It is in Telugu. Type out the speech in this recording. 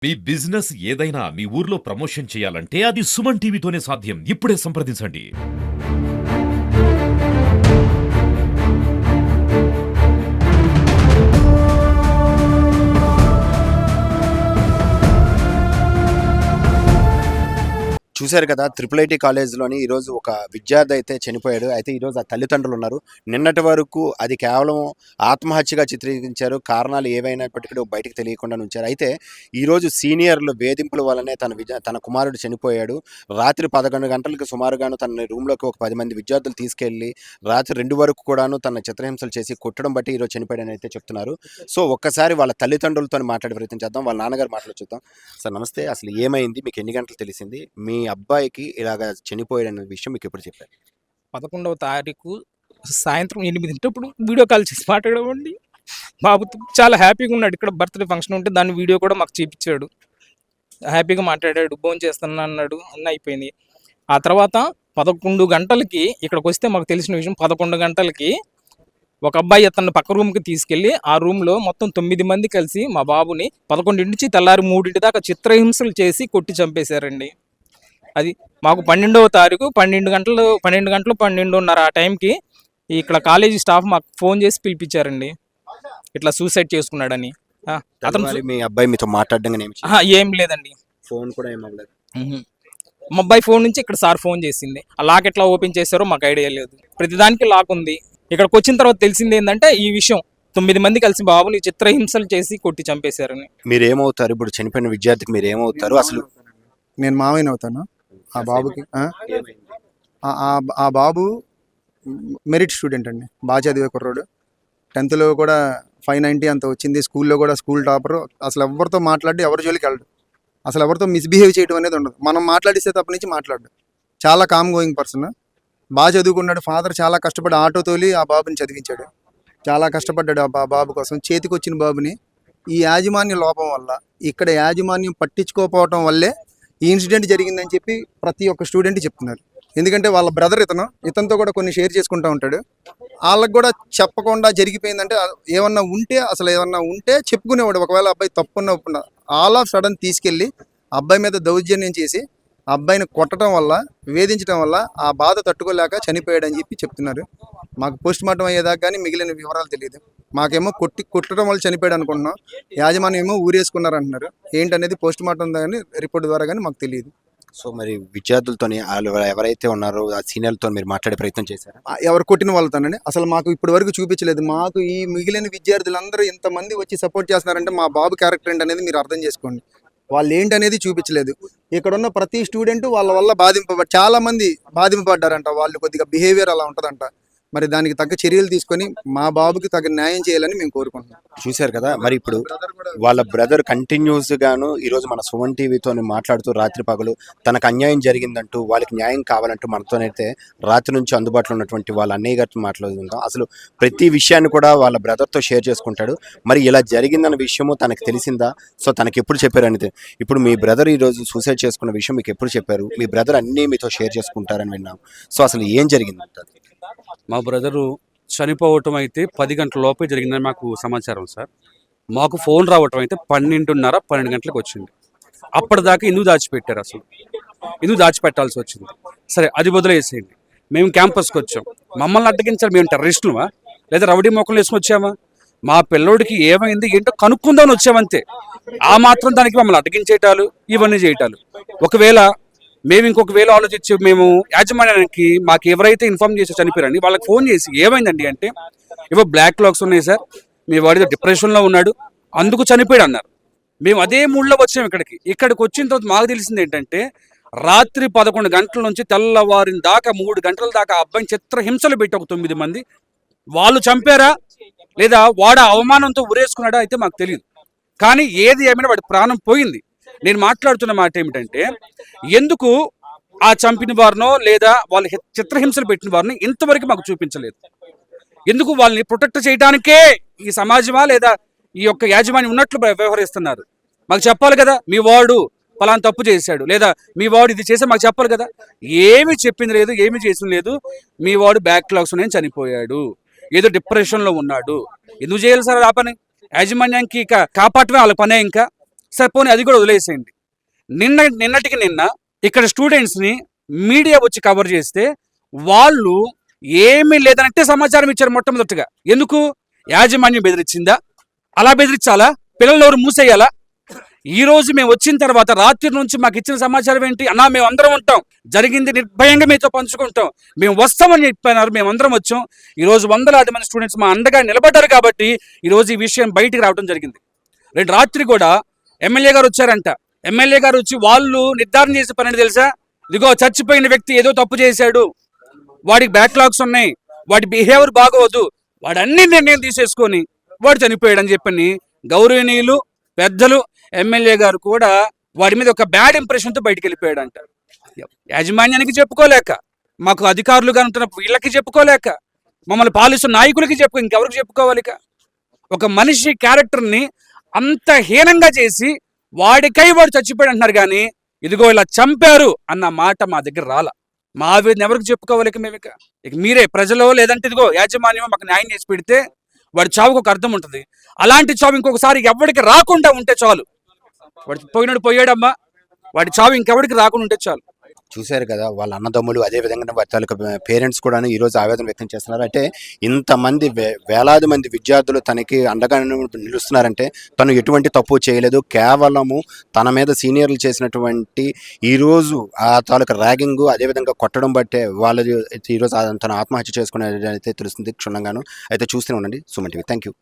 మీ బిజినెస్ ఏదైనా మీ ఊర్లో ప్రమోషన్ చేయాలంటే అది సుమన్ టీవీతోనే సాధ్యం. ఇప్పుడే సంప్రదించండి. చూశారు కదా, ఐఐటి కాలేజ్లోని ఈరోజు ఒక విద్యార్థి అయితే చనిపోయాడు. అయితే ఈరోజు ఆ తల్లిదండ్రులు ఉన్నారు. నిన్నటి వరకు అది కేవలం ఆత్మహత్యగా చిత్రీకరించారు. కారణాలు ఏవైనప్పటికీ బయటకు తెలియకుండా ఉంచారు. అయితే ఈరోజు సీనియర్లు వేధింపుల వల్లనే తన కుమారుడు చనిపోయాడు. రాత్రి 11 గంటలకు సుమారుగాను తన రూమ్లోకి ఒక 10 మంది విద్యార్థులు తీసుకెళ్లి రాత్రి 2 వరకు కూడాను తన చిత్రహింసలు చేసి కొట్టడం బట్టి ఈరోజు చనిపోయాడని అయితే చెప్తున్నారు. సో ఒక్కసారి వాళ్ళ తల్లిదండ్రులతో మాట్లాడే ప్రయత్నం చేద్దాం. వాళ్ళ నాన్నగారు మాటలు చూద్దాం. సార్ నమస్తే, అసలు ఏమైంది, మీకు ఎన్ని గంటలు తెలిసింది, మీ అబ్బాయికి ఇలాగ చనిపోయాడన్న విషయం మీకు ఎప్పుడు చెప్పారు? 11వ తారీఖు సాయంత్రం 8 వీడియో కాల్ చేసి మాట్లాడామండి. బాబుతో చాలా హ్యాపీగా ఉన్నాడు. ఇక్కడ బర్త్డే ఫంక్షన్ ఉంటే దాన్ని వీడియో కూడా మాకు చూపించాడు. హ్యాపీగా మాట్లాడాడు, భోజనం చేస్తున్నా అన్నాడు, అన్నీ అయిపోయింది. ఆ తర్వాత 11 గంటలకి ఇక్కడికి వస్తే మాకు తెలిసిన విషయం, 11 గంటలకి ఒక అబ్బాయి అతన్ని పక్క రూమ్కి తీసుకెళ్ళి ఆ రూమ్లో మొత్తం 9 మంది కలిసి మా బాబుని 11 నుంచి తెల్లారి 3 దాకా చిత్రహింసలు చేసి కొట్టి చంపేశారండి. అది మాకు 12వ తారీఖు 12:30 ఆ టైంకి ఇక్కడ కాలేజీ స్టాఫ్ మాకు ఫోన్ చేసి పిలిపించారండి, ఇట్లా సూసైడ్ చేసుకున్నాడని. అతను మీ అబ్బాయి మీతో మాట్లాడడం ఏం లేదండి, ఫోన్ కూడా ఏం అవ్వలేదు. మా అబ్బాయి ఫోన్ నుంచి ఇక్కడ సార్ ఫోన్ చేసింది. ఆ లాక్ ఎట్లా ఓపెన్ చేశారో మాకు ఐడియా లేదు. ప్రతిదానికి లాక్ ఉంది. ఇక్కడికి వచ్చిన తర్వాత తెలిసింది ఏంటంటే ఈ విషయం, 9 మంది కలిసి బాబుని చిత్రహింసలు చేసి కొట్టి చంపేశారని. మీరు ఏమవుతారు ఇప్పుడు? చనిపోయిన విద్యార్థికి మీరు ఏమవుతారు? అసలు నేను మావయ్య అవుతాను ఆ బాబుకి. ఆ బాబు మెరిట్ స్టూడెంట్ అండి, బాగా చదివే కుర్రాడు. 10th కూడా 590 అంత వచ్చింది. స్కూల్లో కూడా స్కూల్ టాపర్. అసలు ఎవరితో మాట్లాడి ఎవరి జోలికి వెళ్ళడు. అసలు ఎవరితో మిస్బిహేవ్ చేయడం అనేది ఉండదు. మనం మాట్లాడిస్తే తప్ప నుంచి మాట్లాడు. చాలా కామ్ గోయింగ్ పర్సన్, బాగా చదువుకున్నాడు. ఫాదర్ చాలా కష్టపడి ఆటో తోలి ఆ బాబుని చదివించాడు. చాలా కష్టపడ్డాడు ఆ బాబు కోసం. చేతికి వచ్చిన బాబుని ఈ యాజమాన్య లోపం వల్ల, ఇక్కడ యాజమాన్యం పట్టించుకోకపోవటం వల్లే ఈ ఇన్సిడెంట్ జరిగిందని చెప్పి ప్రతి ఒక్క స్టూడెంట్ చెప్తున్నారు. ఎందుకంటే వాళ్ళ బ్రదర్ ఇతనితో కూడా కొన్ని షేర్ చేసుకుంటూ ఉంటాడు. వాళ్ళకి కూడా చెప్పకుండా జరిగిపోయిందంటే ఏమన్నా ఉంటే చెప్పుకునేవాడు. ఒకవేళ అబ్బాయి తప్పున్న ఒప్పున్నా ఆల్ ఆఫ్ సడన్ తీసుకెళ్ళి అబ్బాయి మీద దౌర్జన్యం చేసి అబ్బాయిని కొట్టడం వల్ల, వేధించడం వల్ల ఆ బాధ తట్టుకోలేక చనిపోయాడని చెప్పి చెప్తున్నారు. మాకు పోస్ట్ మార్టం అయ్యేదాకా కానీ మిగిలిన వివరాలు తెలియదు. మాకేమో కొట్టడం వల్ల చనిపోయాడు అనుకుంటున్నాం. యాజమాన్యం ఏమో ఊరేసుకున్నారు అంటున్నారు. ఏంటనేది పోస్ట్ మార్టం కానీ రిపోర్ట్ ద్వారా కానీ మాకు తెలియదు. సో మరి విద్యార్థులతోని వాళ్ళు ఎవరైతే ఉన్నారో ఆ సీనియర్లతో మీరు మాట్లాడే ప్రయత్నం చేశారా? ఎవరు కొట్టిన వాళ్ళతోనండి అసలు మాకు ఇప్పటి వరకు చూపించలేదు. మాకు ఈ మిగిలిన విద్యార్థులందరూ ఇంతమంది వచ్చి సపోర్ట్ చేస్తున్నారంటే మా బాబు క్యారెక్టర్ ఏంటనేది మీరు అర్థం చేసుకోండి. వాళ్ళు ఏంటనేది చూపించలేదు. ఇక్కడ ఉన్న ప్రతి స్టూడెంట్ వాళ్ళ వల్ల చాలా మంది బాధింపబడ్డారంట. వాళ్ళు కొద్దిగా బిహేవియర్ అలా ఉంటుందంట. మరి దానికి తగ్గ చర్యలు తీసుకొని మా బాబుకి తగ్గ న్యాయం చేయాలని మేము కోరుకుంటున్నాం. చూశారు కదా, మరి ఇప్పుడు వాళ్ళ బ్రదర్ కంటిన్యూస్ గాను ఈరోజు మన సుమన్ టీవీతో మాట్లాడుతూ రాత్రి పగలు తనకు అన్యాయం జరిగిందంటూ, వాళ్ళకి న్యాయం కావాలంటూ మనతోనైతే రాత్రి నుంచి అందుబాటులో ఉన్నటువంటి వాళ్ళ అన్నయ్య గారితో మాట్లాడుతుంటాం. అసలు ప్రతి విషయాన్ని కూడా వాళ్ళ బ్రదర్తో షేర్ చేసుకుంటాడు. మరి ఇలా జరిగిందన్న విషయము తనకు తెలిసిందా? సో తనకి ఎప్పుడు చెప్పారు అనేది. ఇప్పుడు మీ బ్రదర్ ఈరోజు సూసైడ్ చేసుకున్న విషయం మీకు ఎప్పుడు చెప్పారు? మీ బ్రదర్ అన్నీ మీతో షేర్ చేసుకుంటారని విన్నాం. సో అసలు ఏం జరిగిందంట? మా బ్రదరు చనిపోవటం అయితే 10 గంటల లోపే జరిగిందని మాకు సమాచారం సార్. మాకు ఫోన్ రావటం అయితే 12:30-12 గంటలకు వచ్చింది. అప్పటిదాకా ఎందుకు దాచిపెట్టారు? అసలు ఎందుకు దాచిపెట్టాల్సి వచ్చింది? సరే, అది వదిలేసేయండి. మేము క్యాంపస్కి వచ్చాం, మమ్మల్ని అడ్డగించాలి. మేము టెర్రరిస్టులమా లేదా రౌడీ మొక్కలు వేసుకొని వచ్చామా? మా పిల్లోడికి ఏమైంది ఏంటో కనుక్కుందామని వచ్చామంతే. ఆ మాత్రం దానికి మమ్మల్ని అడ్డగించేయటాలు, ఇవన్నీ చేయటాలు. ఒకవేళ ఇంకొక వేళ ఆలోచించి మేము యాజమాన్యానికి మాకు ఎవరైతే ఇన్ఫార్మ్ చేసి చనిపోయారని వాళ్ళకి ఫోన్ చేసి ఏమైందండి అంటే, ఇవో బ్లాక్ లాక్స్ ఉన్నాయి సార్, మీ వాడితో డిప్రెషన్లో ఉన్నాడు అందుకు చనిపోయాడు అన్నారు. మేము అదే మూడ్లో వచ్చాము ఇక్కడికి వచ్చిన తర్వాత మాకు తెలిసింది ఏంటంటే, రాత్రి 11 గంటల నుంచి తెల్లవారిన దాకా 3 గంటల దాకా ఆ అబ్బాయిని చిత్రహింసలు పెట్టి ఒక 9 మంది వాళ్ళు చంపారా లేదా వాడు అవమానంతో ఉరేసుకున్నాడా అయితే మాకు తెలియదు. కానీ ఏది ఏమైనా వాడి ప్రాణం పోయింది. నేను మాట్లాడుతున్న మాట ఏమిటంటే, ఎందుకు ఆ చంపిన వారినో లేదా వాళ్ళ చిత్రహింసలు పెట్టిన వారిని ఇంతవరకు మాకు చూపించలేదు? ఎందుకు వాళ్ళని ప్రొటెక్ట్ చేయడానికే ఈ సమాజమా లేదా ఈ యొక్క యాజమాన్యం ఉన్నట్లు వ్యవహరిస్తున్నారు? మాకు చెప్పాలి కదా, మీ వాడు పలానా తప్పు చేశాడు లేదా మీ వాడు ఇది చేస్తే మాకు చెప్పాలి కదా. ఏమి చెప్పింది లేదు, ఏమి చేసింది లేదు. మీ వాడు బ్యాక్ లాగ్స్ నేను చనిపోయాడు, ఏదో డిప్రెషన్లో ఉన్నాడు. ఎందుకు చేయాలి సార్ ఆ పని? యాజమాన్యానికి కాపాడటమే వాళ్ళ పనే. ఇంకా సరే పోనీ అది కూడా వదిలేసేయండి. నిన్నటికి నిన్న ఇక్కడ స్టూడెంట్స్ని మీడియా వచ్చి కవర్ చేస్తే వాళ్ళు ఏమీ లేదనంటే సమాచారం ఇచ్చారు మొట్టమొదటిగా. ఎందుకు? యాజమాన్యం బెదిరించిందా? అలా బెదిరించాలా? పిల్లలు ఎవరు మూసేయాలా? ఈ రోజు మేము వచ్చిన తర్వాత రాత్రి నుంచి మాకు ఇచ్చిన సమాచారం ఏంటి? అన్నా మేము అందరం ఉంటాం, జరిగింది నిర్భయంగా మీతో పంచుకుంటాం, మేము వస్తామని చెప్పినారు, మేము అందరం వచ్చాం. ఈరోజు వందలాది మంది స్టూడెంట్స్ మా అండగా నిలబడ్డారు కాబట్టి ఈరోజు ఈ విషయం బయటికి రావడం జరిగింది. రెండు రాత్రి కూడా ఎమ్మెల్యే గారు వచ్చారంట. ఎమ్మెల్యే గారు వచ్చి వాళ్ళు నిర్ధారణ చేసే పని తెలుసా? ఇదిగో చచ్చిపోయిన వ్యక్తి ఏదో తప్పు చేశాడు, వాడికి బ్యాక్లాగ్స్ ఉన్నాయి, వాడి బిహేవియర్ బాగోదు, వాడన్ని నిర్ణయం తీసేసుకొని వాడు చనిపోయాడు అని చెప్పని గౌరవనీయులు పెద్దలు ఎమ్మెల్యే గారు కూడా వాడి మీద ఒక బ్యాడ్ ఇంప్రెషన్తో బయటికి వెళ్ళిపోయాడంట. యాజమాన్యానికి చెప్పుకోలేక, మాకు అధికారులుగా ఉంటున్న వీళ్ళకి చెప్పుకోలేక, మమ్మల్ని పాలిస్తున్న నాయకులకి ఇంకెవరికి చెప్పుకోవాలి? ఒక మనిషి క్యారెక్టర్ని అంత హీనంగా చేసి వాడికై వాడు చచ్చిపోయాడు అంటున్నారు, కానీ ఇదిగో ఇలా చంపారు అన్న మాట మా దగ్గర రాలా. మా ఆవేదన ఎవరికి చెప్పుకోవాలి? మేము ఇక మీరే ప్రజలు లేదంటే ఇదిగో యాజమాన్యం మాకు న్యాయం చేసి పెడితే వాడి చావుకు ఒక అర్థం ఉంటుంది. అలాంటి చావు ఇంకొకసారి ఎవరికి రాకుండా ఉంటే చాలు. వాడి పోయాడమ్మా, వాడి చావు ఇంకెవరికి రాకుండా ఉంటే చాలు. చూశారు కదా, వాళ్ళ అన్నదమ్ములు అదే విధంగా వారి తాలూకా పేరెంట్స్ కూడా ఈరోజు ఆవేదన వ్యక్తం చేస్తున్నారు. అంటే ఇంతమంది వేలాది మంది విద్యార్థులు తనకి అండగా నిలుస్తున్నారంటే తను ఎటువంటి తప్పు చేయలేదు, కేవలము తన మీద సీనియర్లు చేసినటువంటి ఈరోజు ఆ తాలూకా ర్యాగింగ్ అదేవిధంగా కొట్టడం బట్టే వాళ్ళది ఈరోజు తను ఆత్మహత్య చేసుకునేది అయితే తెలుస్తుంది క్షుణ్ణంగాను. అయితే చూస్తూనే ఉండండి సుమన్ టీవీ. Thank you.